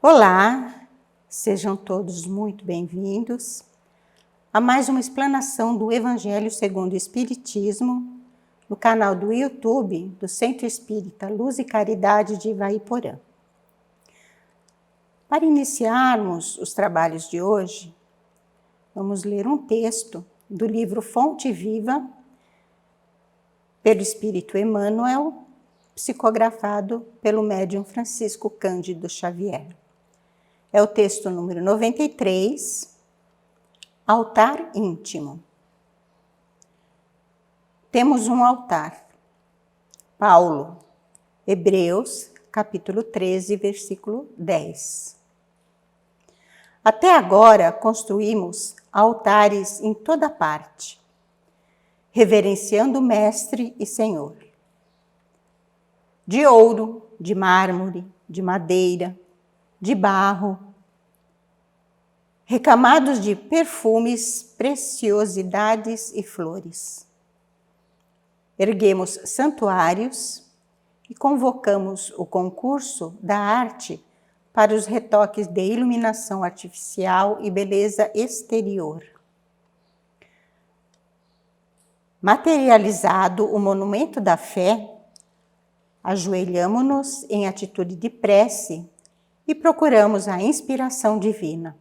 Olá, sejam todos muito bem-vindos a mais uma explanação do Evangelho segundo o Espiritismo no canal do YouTube do Centro Espírita Luz e Caridade de Ivaiporã. Para iniciarmos os trabalhos de hoje, vamos ler um texto do livro Fonte Viva, pelo Espírito Emmanuel, psicografado pelo médium Francisco Cândido Xavier. É o texto número 93, Altar Íntimo. Temos um altar. Paulo, Hebreus, capítulo 13, versículo 10. Até agora construímos altares em toda parte, reverenciando o Mestre e Senhor. De ouro, de mármore, de madeira, de barro, recamados de perfumes, preciosidades e flores. Erguemos santuários e convocamos o concurso da arte para os retoques de iluminação artificial e beleza exterior. Materializado o monumento da fé, ajoelhamo-nos em atitude de prece e procuramos a inspiração divina.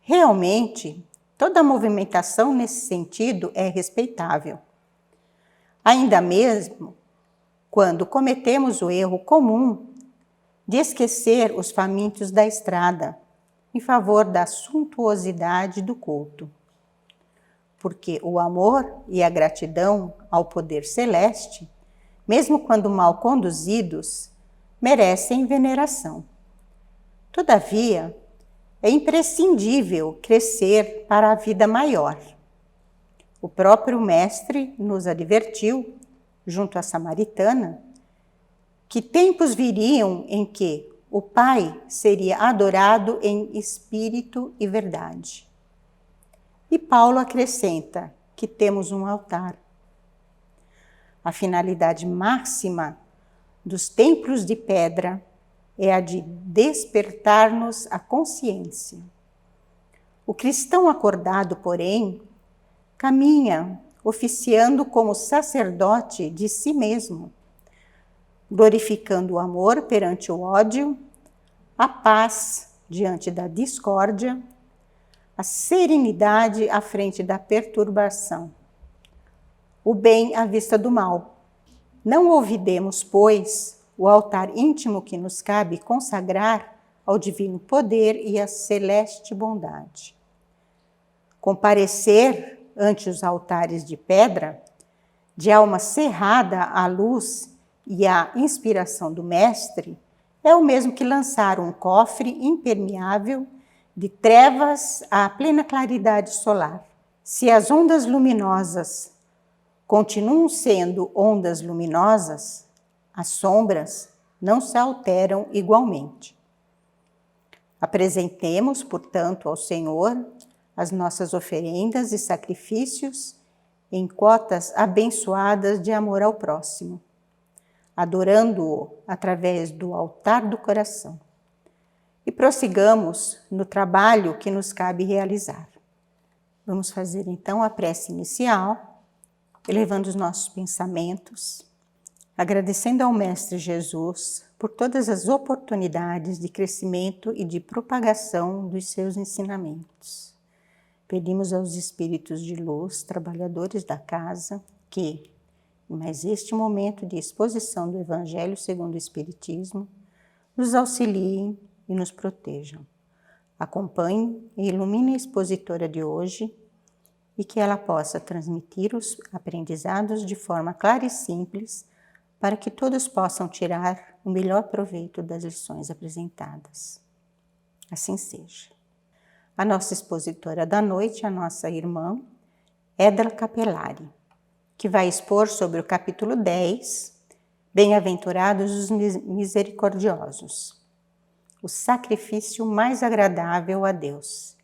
Realmente, toda movimentação nesse sentido é respeitável. Ainda mesmo quando cometemos o erro comum de esquecer os famintos da estrada em favor da suntuosidade do culto. Porque o amor e a gratidão ao poder celeste, mesmo quando mal conduzidos, merecem veneração. Todavia, é imprescindível crescer para a vida maior. O próprio Mestre nos advertiu, junto à Samaritana, que tempos viriam em que o Pai seria adorado em espírito e verdade. E Paulo acrescenta que temos um altar. A finalidade máxima dos templos de pedra é a de despertar-nos a consciência. O cristão acordado, porém, caminha oficiando como sacerdote de si mesmo, glorificando o amor perante o ódio, a paz diante da discórdia, a serenidade à frente da perturbação, o bem à vista do mal. Não olvidemos, pois, o altar íntimo que nos cabe consagrar ao divino poder e à celeste bondade. Comparecer ante os altares de pedra, de alma cerrada à luz e à inspiração do Mestre, é o mesmo que lançar um cofre impermeável de trevas à plena claridade solar. Se as ondas luminosas continuam sendo ondas luminosas, as sombras não se alteram igualmente. Apresentemos, portanto, ao Senhor as nossas oferendas e sacrifícios em cotas abençoadas de amor ao próximo, adorando-o através do altar do coração. E prossigamos no trabalho que nos cabe realizar. Vamos fazer então a prece inicial, elevando os nossos pensamentos, agradecendo ao Mestre Jesus por todas as oportunidades de crescimento e de propagação dos seus ensinamentos. Pedimos aos espíritos de luz, trabalhadores da casa, que, em mais este momento de exposição do Evangelho segundo o Espiritismo, nos auxiliem e nos protejam. Acompanhem e iluminem a expositora de hoje e que ela possa transmitir os aprendizados de forma clara e simples para que todos possam tirar o melhor proveito das lições apresentadas. Assim seja. A nossa expositora da noite, a nossa irmã Edra Capelari, que vai expor sobre o capítulo 10, Bem-aventurados os misericordiosos, o sacrifício mais agradável a Deus,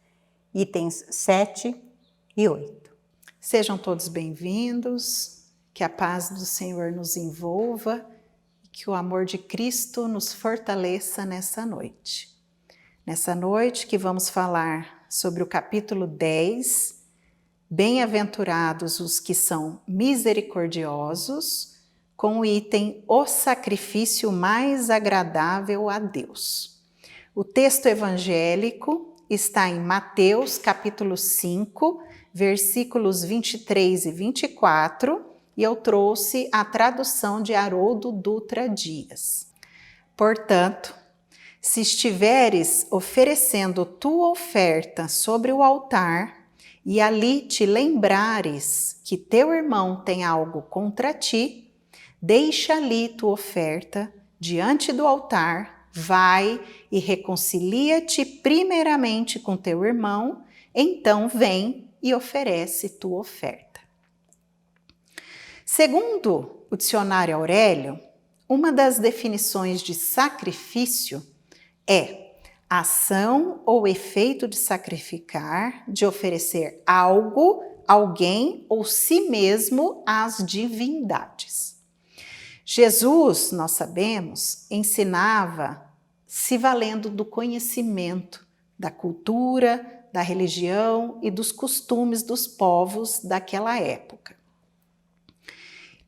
itens 7 e 8. Sejam todos bem-vindos, que a paz do Senhor nos envolva Que o amor de Cristo nos fortaleça nessa noite. Nessa noite que vamos falar sobre o capítulo 10, Bem-aventurados os que são misericordiosos, com o item O sacrifício mais agradável a Deus. O texto evangélico está em Mateus capítulo 5, versículos 23 e 24, e eu trouxe a tradução de Haroldo Dutra Dias. Portanto, se estiveres oferecendo tua oferta sobre o altar, e ali te lembrares que teu irmão tem algo contra ti, deixa ali tua oferta diante do altar, vai e reconcilia-te primeiramente com teu irmão, então vem e oferece tua oferta. Segundo o dicionário Aurélio, uma das definições de sacrifício é ação ou efeito de sacrificar, de oferecer algo, alguém ou si mesmo às divindades. Jesus, nós sabemos, ensinava se valendo do conhecimento, da cultura, da religião e dos costumes dos povos daquela época.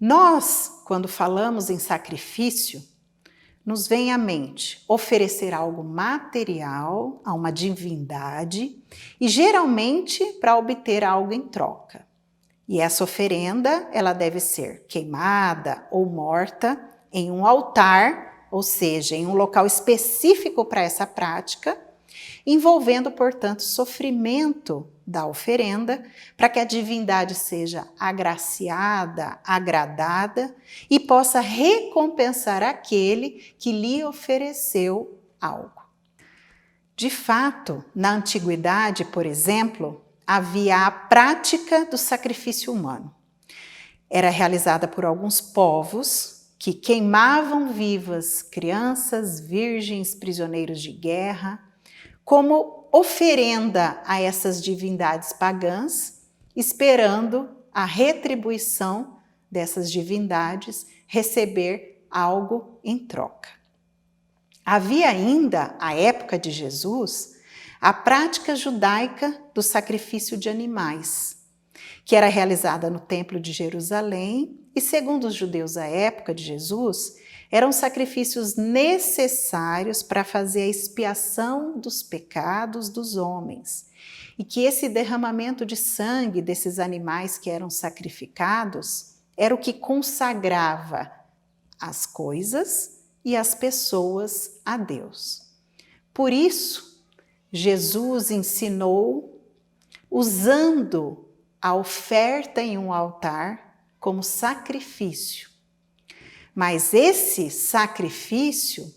Nós, quando falamos em sacrifício, nos vem à mente oferecer algo material a uma divindade e geralmente para obter algo em troca. E essa oferenda, ela deve ser queimada ou morta em um altar, ou seja, em um local específico para essa prática, envolvendo, portanto, sofrimento da oferenda, para que a divindade seja agraciada, agradada e possa recompensar aquele que lhe ofereceu algo. De fato, na antiguidade, por exemplo, havia a prática do sacrifício humano. Era realizada por alguns povos que queimavam vivas crianças, virgens, prisioneiros de guerra, como oferenda a essas divindades pagãs, esperando a retribuição dessas divindades receber algo em troca. Havia ainda, à época de Jesus, a prática judaica do sacrifício de animais, que era realizada no Templo de Jerusalém e, segundo os judeus à época de Jesus, eram sacrifícios necessários para fazer a expiação dos pecados dos homens. E que esse derramamento de sangue desses animais que eram sacrificados era o que consagrava as coisas e as pessoas a Deus. Por isso, Jesus ensinou usando a oferta em um altar como sacrifício. Mas esse sacrifício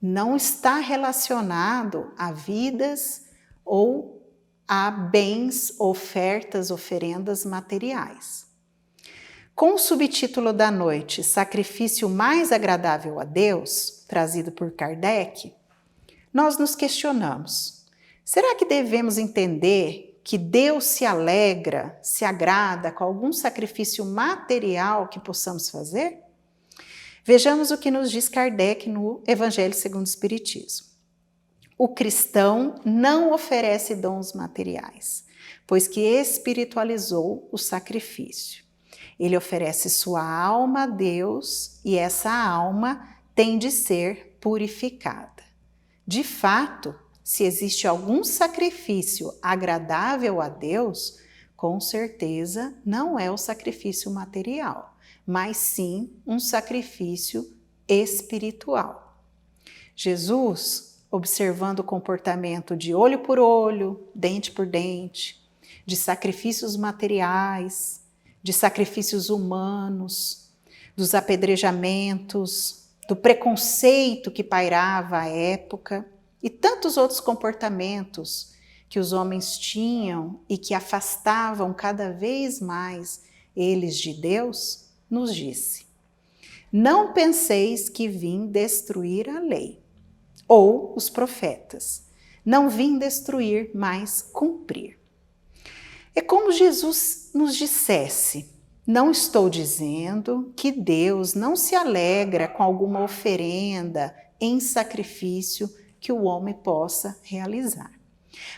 não está relacionado a vidas ou a bens, ofertas, oferendas materiais. Com o subtítulo da noite, Sacrifício mais agradável a Deus, trazido por Kardec, nós nos questionamos: será que devemos entender que Deus se alegra, se agrada com algum sacrifício material que possamos fazer? Vejamos o que nos diz Kardec no Evangelho segundo o Espiritismo. O cristão não oferece dons materiais, pois que espiritualizou o sacrifício. Ele oferece sua alma a Deus e essa alma tem de ser purificada. De fato, se existe algum sacrifício agradável a Deus, com certeza não é o sacrifício material, mas sim um sacrifício espiritual. Jesus, observando o comportamento de olho por olho, dente por dente, de sacrifícios materiais, de sacrifícios humanos, dos apedrejamentos, do preconceito que pairava à época e tantos outros comportamentos que os homens tinham e que afastavam cada vez mais eles de Deus, nos disse: não penseis que vim destruir a lei ou os profetas. Não vim destruir, mas cumprir. É como Jesus nos dissesse: Não estou dizendo que Deus não se alegra com alguma oferenda em sacrifício que o homem possa realizar.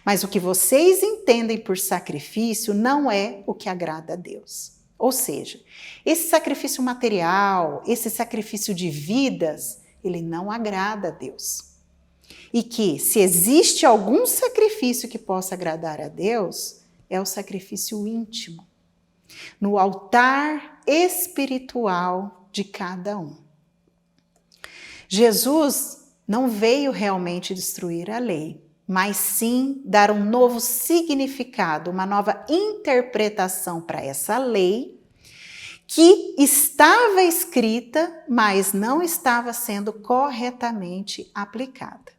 Mas o que vocês entendem por sacrifício não é o que agrada a Deus. Ou seja, esse sacrifício material, esse sacrifício de vidas, ele não agrada a Deus. E que, se existe algum sacrifício que possa agradar a Deus, é o sacrifício íntimo, no altar espiritual de cada um. Jesus não veio realmente destruir a lei, mas sim dar um novo significado, uma nova interpretação para essa lei que estava escrita, mas não estava sendo corretamente aplicada.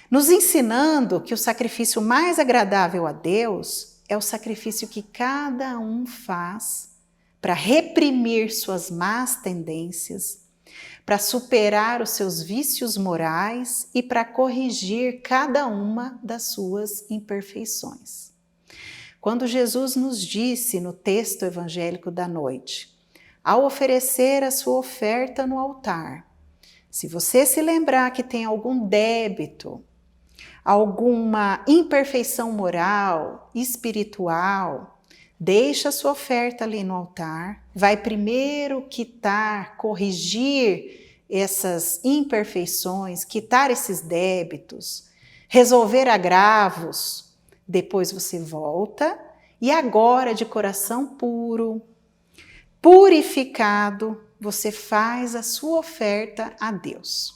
Nos ensinando que o sacrifício mais agradável a Deus é o sacrifício que cada um faz para reprimir suas más tendências, para superar os seus vícios morais e para corrigir cada uma das suas imperfeições. Quando Jesus nos disse no texto evangélico da noite, ao oferecer a sua oferta no altar, se você se lembrar que tem algum débito, alguma imperfeição moral, espiritual, deixa a sua oferta ali no altar, vai primeiro quitar, corrigir essas imperfeições, quitar esses débitos, resolver agravos, depois você volta e agora de coração puro, purificado, você faz a sua oferta a Deus.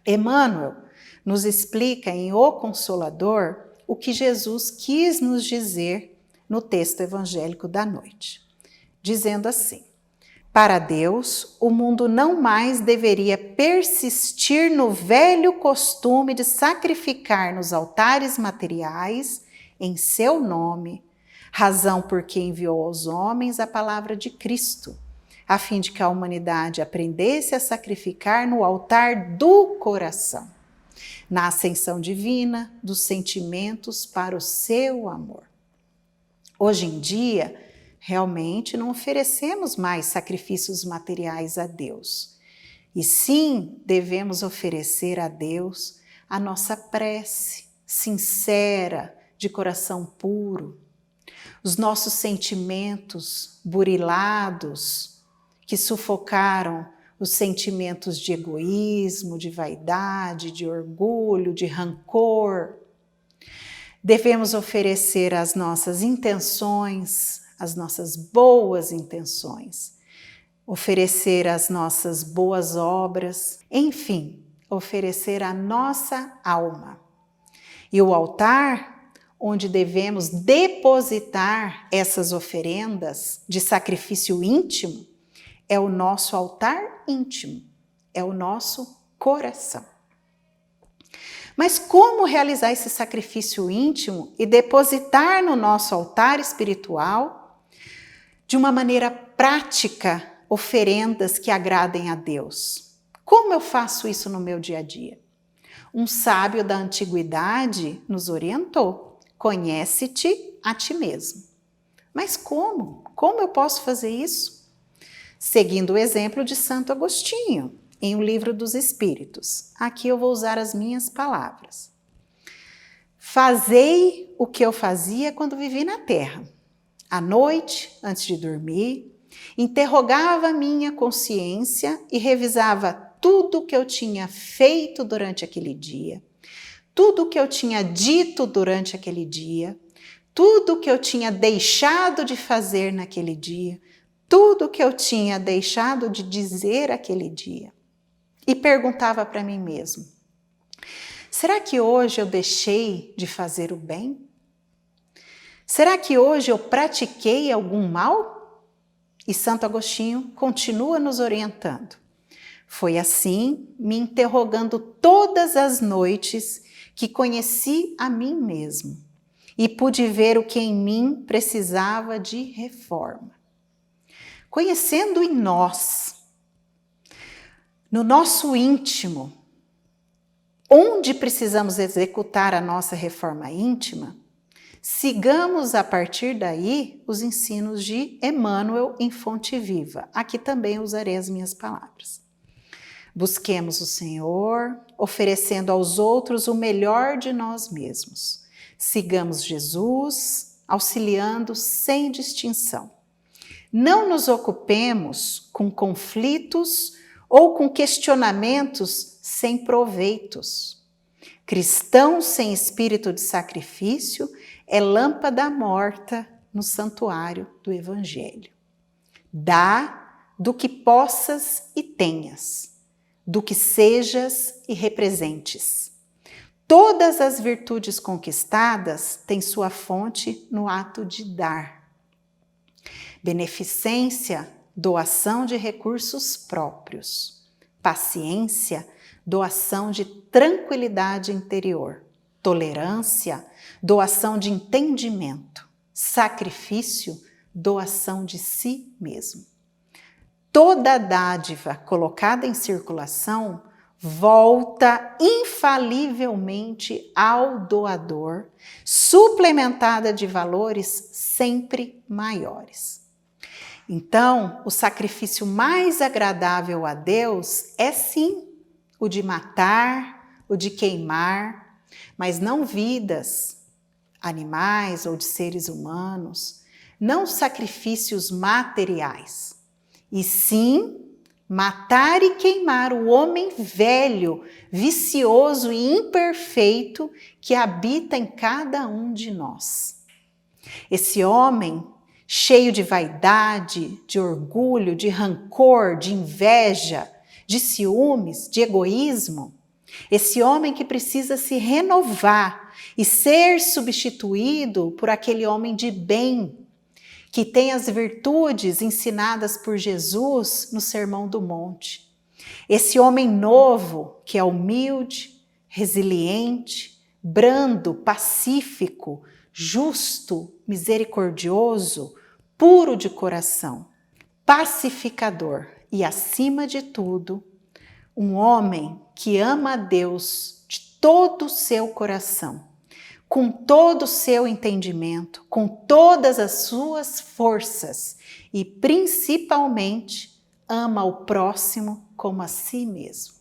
Emmanuel nos explica em O Consolador o que Jesus quis nos dizer no texto evangélico da noite, dizendo assim: para Deus, o mundo não mais deveria persistir no velho costume de sacrificar nos altares materiais em seu nome, razão por que enviou aos homens a palavra de Cristo, a fim de que a humanidade aprendesse a sacrificar no altar do coração, na ascensão divina dos sentimentos para o seu amor. Hoje em dia, realmente não oferecemos mais sacrifícios materiais a Deus. E sim, devemos oferecer a Deus a nossa prece sincera, de coração puro, os nossos sentimentos burilados, que sufocaram os sentimentos de egoísmo, de vaidade, de orgulho, de rancor. Devemos oferecer as nossas intenções, as nossas boas intenções, oferecer as nossas boas obras, enfim, oferecer a nossa alma. E o altar, onde devemos depositar essas oferendas de sacrifício íntimo, é o nosso altar íntimo, é o nosso coração. Mas como realizar esse sacrifício íntimo e depositar no nosso altar espiritual, de uma maneira prática, oferendas que agradem a Deus? Como eu faço isso no meu dia a dia? Um sábio da antiguidade nos orientou: conhece-te a ti mesmo. Mas como? Como eu posso fazer isso? Seguindo o exemplo de Santo Agostinho, em O Livro dos Espíritos. Aqui eu vou usar as minhas palavras. Fazei o que eu fazia quando vivi na terra. À noite, antes de dormir, interrogava a minha consciência e revisava tudo o que eu tinha feito durante aquele dia, tudo o que eu tinha dito durante aquele dia, tudo o que eu tinha deixado de fazer naquele dia, tudo o que eu tinha deixado de dizer aquele dia. E perguntava para mim mesmo: será que hoje eu deixei de fazer o bem? Será que hoje eu pratiquei algum mal? E Santo Agostinho continua nos orientando. Foi assim, me interrogando todas as noites, que conheci a mim mesmo e pude ver o que em mim precisava de reforma. Conhecendo em nós, no nosso íntimo, onde precisamos executar a nossa reforma íntima, sigamos a partir daí os ensinos de Emmanuel em Fonte Viva. Aqui também usarei as minhas palavras. Busquemos o Senhor, oferecendo aos outros o melhor de nós mesmos. Sigamos Jesus, auxiliando sem distinção. Não nos ocupemos com conflitos ou com questionamentos sem proveitos. Cristão sem espírito de sacrifício é lâmpada morta no santuário do Evangelho. Dá do que possas e tenhas, do que sejas e representes. Todas as virtudes conquistadas têm sua fonte no ato de dar. Beneficência, doação de recursos próprios. Paciência, doação de tranquilidade interior. Tolerância, doação de entendimento. Sacrifício, doação de si mesmo. Toda dádiva colocada em circulação volta infalivelmente ao doador, suplementada de valores sempre maiores. Então, o sacrifício mais agradável a Deus é sim o de matar, o de queimar, mas não vidas, animais ou de seres humanos, não sacrifícios materiais, e sim matar e queimar o homem velho, vicioso e imperfeito que habita em cada um de nós. Esse homem cheio de vaidade, de orgulho, de rancor, de inveja, de ciúmes, de egoísmo, esse homem que precisa se renovar e ser substituído por aquele homem de bem, que tem as virtudes ensinadas por Jesus no Sermão do Monte. Esse homem novo, que é humilde, resiliente, brando, pacífico, justo, misericordioso, puro de coração, pacificador e, acima de tudo, um homem que ama a Deus de todo o seu coração, com todo o seu entendimento, com todas as suas forças e, principalmente, ama o próximo como a si mesmo.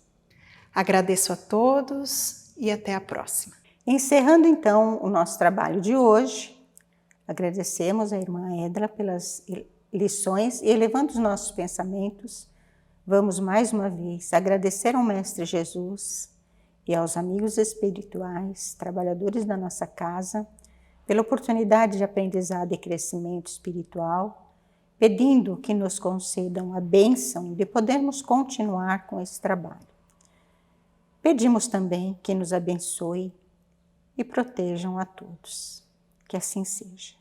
Agradeço a todos e até a próxima. Encerrando então o nosso trabalho de hoje, agradecemos a irmã Edla pelas lições e, elevando os nossos pensamentos, vamos mais uma vez agradecer ao Mestre Jesus e aos amigos espirituais, trabalhadores da nossa casa, pela oportunidade de aprendizado e crescimento espiritual, pedindo que nos concedam a bênção de podermos continuar com esse trabalho. Pedimos também que nos abençoe e protejam a todos. Que assim seja.